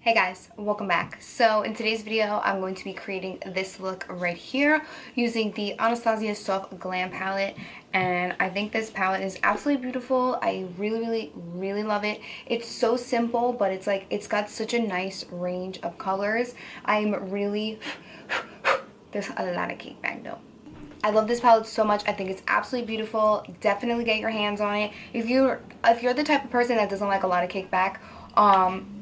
Hey guys, welcome back. So in today's video, I'm going to be creating this look right here using the Anastasia Soft Glam palette, and I think this palette is absolutely beautiful. I really love it. It's so simple, but it's got such a nice range of colors. There's a lot of cake back though. I love this palette so much. I think it's absolutely beautiful. Definitely get your hands on it. If you're the type of person that doesn't like a lot of kickback,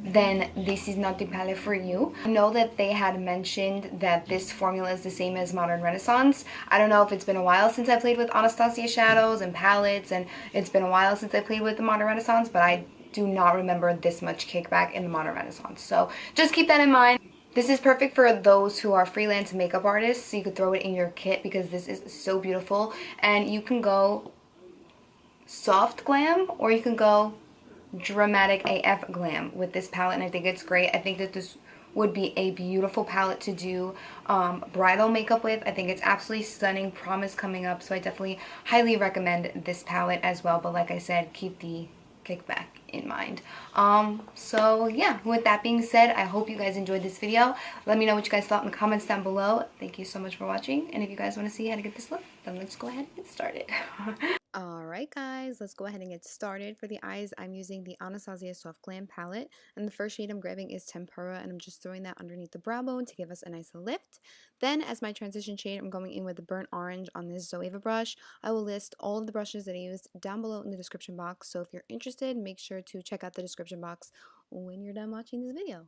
then this is not the palette for you. I know that they had mentioned that this formula is the same as Modern Renaissance. I don't know if it's been a while since I played with Anastasia shadows and palettes, and it's been a while since I played with the Modern Renaissance, but I do not remember this much kickback in the Modern Renaissance. So just keep that in mind. This is perfect for those who are freelance makeup artists, so you could throw it in your kit because this is so beautiful. And you can go soft glam or you can go dramatic AF glam with this palette, and I think it's great. I think that this would be a beautiful palette to do bridal makeup with. I think it's absolutely stunning. Prom is coming up, so I definitely highly recommend this palette as well. But like I said, keep the kickback in mind. So yeah, with that being said, I hope you guys enjoyed this video. Let me know what you guys thought in the comments down below. Thank you so much for watching, and if you guys want to see how to get this look, then let's go ahead and get started. Alright guys, let's go ahead and get started. For the eyes, I'm using the Anastasia Soft Glam palette, and the first shade I'm grabbing is Tempura, and I'm just throwing that underneath the brow bone to give us a nice lift. Then as my transition shade, I'm going in with the burnt orange on this Zoeva brush. I will list all of the brushes that I used down below in the description box, so if you're interested, make sure to check out the description box when you're done watching this video.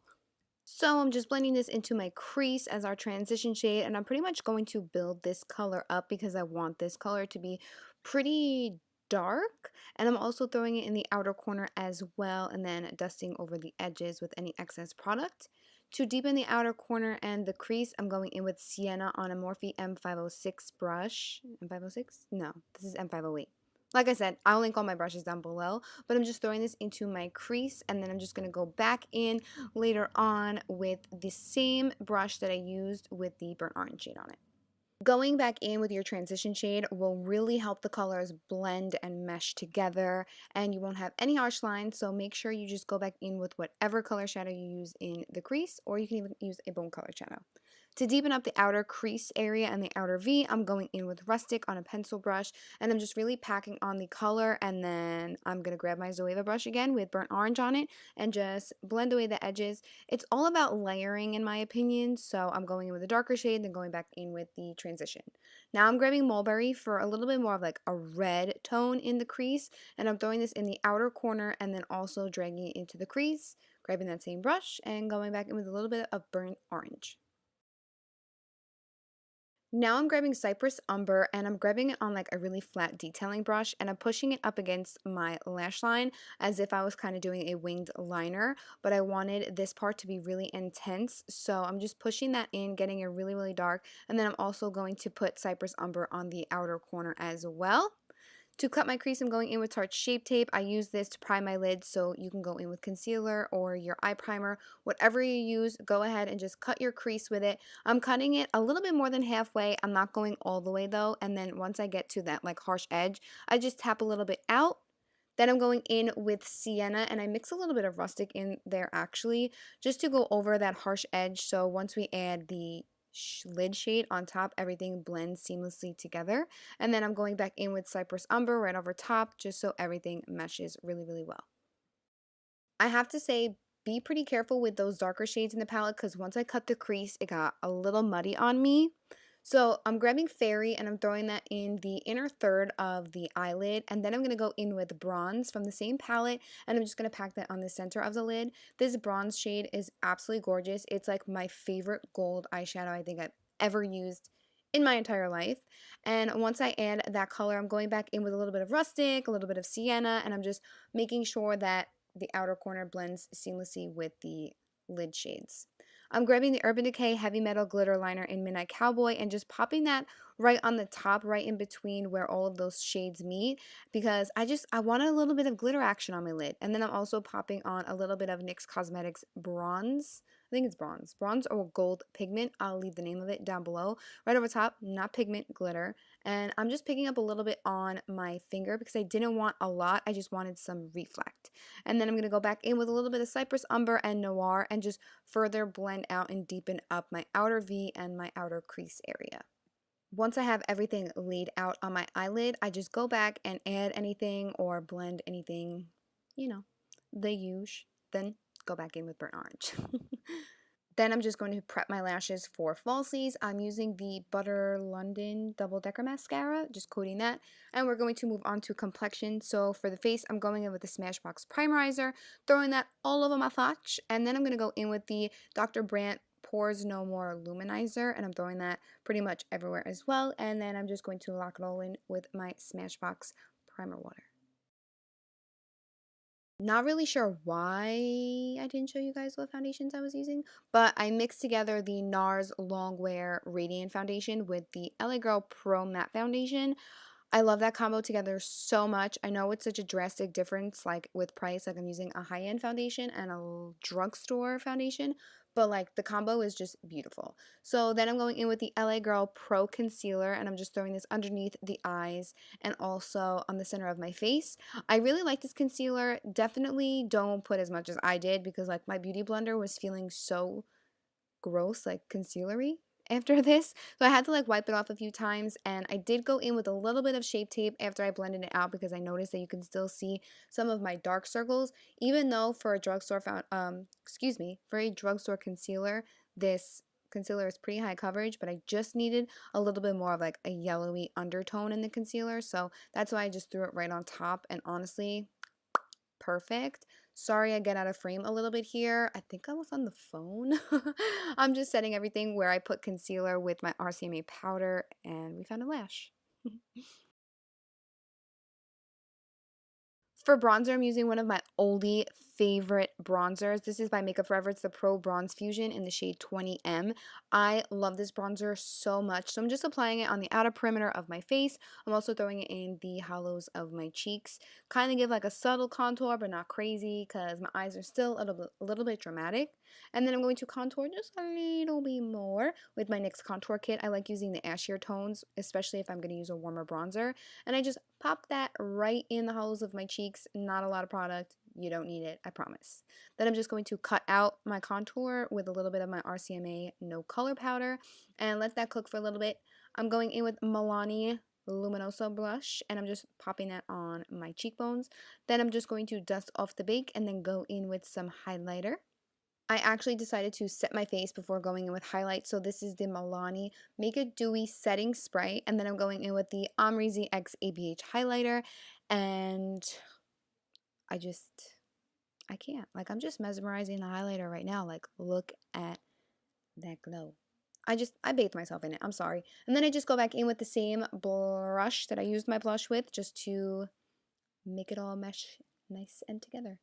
So I'm just blending this into my crease as our transition shade, and I'm pretty much going to build this color up because I want this color to be pretty dark, and I'm also throwing it in the outer corner as well, and then dusting over the edges with any excess product. To deepen the outer corner and the crease, I'm going in with Sienna on a Morphe M506 brush. M506? No, this is M508. Like I said, I'll link all my brushes down below, but I'm just throwing this into my crease, and then I'm just going to go back in later on with the same brush that I used with the burnt orange shade on it. Going back in with your transition shade will really help the colors blend and mesh together, and you won't have any harsh lines, so make sure you just go back in with whatever color shadow you use in the crease, or you can even use a bone color shadow. To deepen up the outer crease area and the outer V, I'm going in with Rustic on a pencil brush, and I'm just really packing on the color, and then I'm going to grab my Zoeva brush again with burnt orange on it and just blend away the edges. It's all about layering in my opinion, so I'm going in with a darker shade, then going back in with the transition. Now I'm grabbing Mulberry for a little bit more of like a red tone in the crease, and I'm throwing this in the outer corner and then also dragging it into the crease, grabbing that same brush and going back in with a little bit of burnt orange. Now I'm grabbing Cypress Umber, and I'm grabbing it on like a really flat detailing brush, and I'm pushing it up against my lash line as if I was kind of doing a winged liner, but I wanted this part to be really intense, so I'm just pushing that in, getting it really dark, and then I'm also going to put Cypress Umber on the outer corner as well. To cut my crease, I'm going in with Tarte Shape Tape. I use this to prime my lid, so you can go in with concealer or your eye primer. Whatever you use, go ahead and just cut your crease with it. I'm cutting it a little bit more than halfway. I'm not going all the way though, and then once I get to that like harsh edge, I just tap a little bit out. Then I'm going in with Sienna, and I mix a little bit of Rustic in there actually, just to go over that harsh edge, so once we add the lid shade on top, everything blends seamlessly together. And then I'm going back in with Cypress Umber right over top, just so everything meshes really well. I have to say, be pretty careful with those darker shades in the palette, because once I cut the crease, it got a little muddy on me. So I'm grabbing Fairy, and I'm throwing that in the inner third of the eyelid, and then I'm going to go in with Bronze from the same palette, and I'm just going to pack that on the center of the lid. This bronze shade is absolutely gorgeous. It's like my favorite gold eyeshadow I think I've ever used in my entire life. And once I add that color, I'm going back in with a little bit of Rustic, a little bit of Sienna, and I'm just making sure that the outer corner blends seamlessly with the lid shades. I'm grabbing the Urban Decay Heavy Metal Glitter Liner in Midnight Cowboy and just popping that right on the top, right in between where all of those shades meet, because I want a little bit of glitter action on my lid. And then I'm also popping on a little bit of NYX Cosmetics Bronze I think it's bronze or gold pigment. I'll leave the name of it down below. Right over top, not pigment, glitter. And I'm just picking up a little bit on my finger because I didn't want a lot. I just wanted some reflect. And then I'm going to go back in with a little bit of Cypress Umber and Noir and just further blend out and deepen up my outer V and my outer crease area. Once I have everything laid out on my eyelid, I just go back and add anything or blend anything, you know, the usual. Then go back in with burnt orange. Then I'm just going to prep my lashes for falsies. I'm using the Butter London Double Decker Mascara, just coating that. And we're going to move on to complexion. So for the face, I'm going in with the Smashbox Primerizer, throwing that all over my face. And then I'm going to go in with the Dr. Brandt Pores No More Luminizer, and I'm throwing that pretty much everywhere as well. And then I'm just going to lock it all in with my Smashbox Primer Water. Not really sure why I didn't show you guys what foundations I was using, but I mixed together the NARS Longwear Radiant Foundation with the LA Girl Pro Matte Foundation. I love that combo together so much. I know it's such a drastic difference, like with price, like I'm using a high-end foundation and a drugstore foundation, but like the combo is just beautiful. So then I'm going in with the LA Girl Pro Concealer, and I'm just throwing this underneath the eyes and also on the center of my face. I really like this concealer. Definitely don't put as much as I did because like my beauty blender was feeling so gross, like concealery after this. So I had to like wipe it off a few times, and I did go in with a little bit of Shape Tape after I blended it out because I noticed that you can still see some of my dark circles, even though for a drugstore for a drugstore concealer, this concealer is pretty high coverage, but I just needed a little bit more of like a yellowy undertone in the concealer. So that's why I just threw it right on top, and honestly, perfect. Sorry I get out of frame a little bit here. I think I was on the phone. I'm just setting everything where I put concealer with my RCMA powder, and we found a lash. For bronzer, I'm using one of my oldie favorite bronzers. This is by Makeup Forever. It's the Pro Bronze Fusion in the shade 20M. I love this bronzer so much. So I'm just applying it on the outer perimeter of my face. I'm also throwing it in the hollows of my cheeks. Kind of give like a subtle contour, but not crazy because my eyes are still a little bit dramatic. And then I'm going to contour just a little bit more with my NYX contour kit. I like using the ashier tones, especially if I'm going to use a warmer bronzer. And I just pop that right in the hollows of my cheeks. Not a lot of product. You don't need it, I promise. Then I'm just going to cut out my contour with a little bit of my RCMA No Color Powder and let that cook for a little bit. I'm going in with Milani Luminoso blush, and I'm just popping that on my cheekbones. Then I'm just going to dust off the bake and then go in with some highlighter. I actually decided to set my face before going in with highlight, so this is the Milani Make It Dewy Setting Spray, and then I'm going in with the Amrezy X ABH highlighter, and I can't. Like, I'm just mesmerizing the highlighter right now. Like, look at that glow. I bathed myself in it. I'm sorry. And then I just go back in with the same brush that I used my blush with just to make it all mesh nice and together.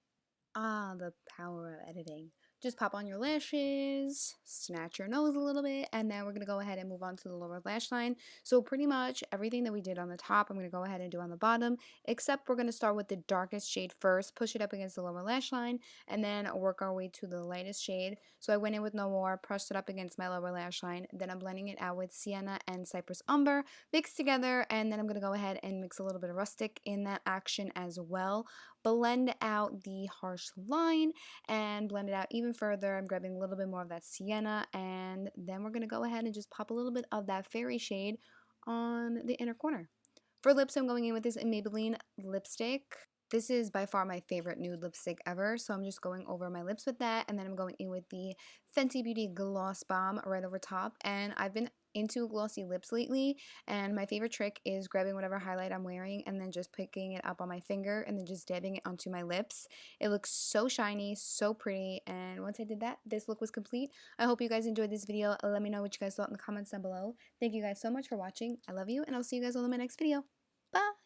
Ah, the power of editing. Just pop on your lashes, snatch your nose a little bit, and then we're going to go ahead and move on to the lower lash line. So pretty much everything that we did on the top, I'm going to go ahead and do on the bottom, except we're going to start with the darkest shade first, push it up against the lower lash line, and then work our way to the lightest shade. So I went in with Noir, pressed it up against my lower lash line, then I'm blending it out with Sienna and Cypress Umber, mixed together, and then I'm going to go ahead and mix a little bit of rustic in that action as well. Blend out the harsh line and blend it out even further. I'm grabbing a little bit more of that sienna, and then we're going to go ahead and just pop a little bit of that fairy shade on the inner corner. For lips, I'm going in with this Maybelline lipstick. This is by far my favorite nude lipstick ever, so I'm just going over my lips with that, and then I'm going in with the Fenty Beauty Gloss Bomb right over top, and I've been into glossy lips lately, and my favorite trick is grabbing whatever highlight I'm wearing and then just picking it up on my finger and then just dabbing it onto my lips. It looks so shiny, so pretty, and once I did that, this look was complete. I hope you guys enjoyed this video. Let me know what you guys thought in the comments down below. Thank you guys so much for watching. I love you, and I'll see you guys on my next video. Bye!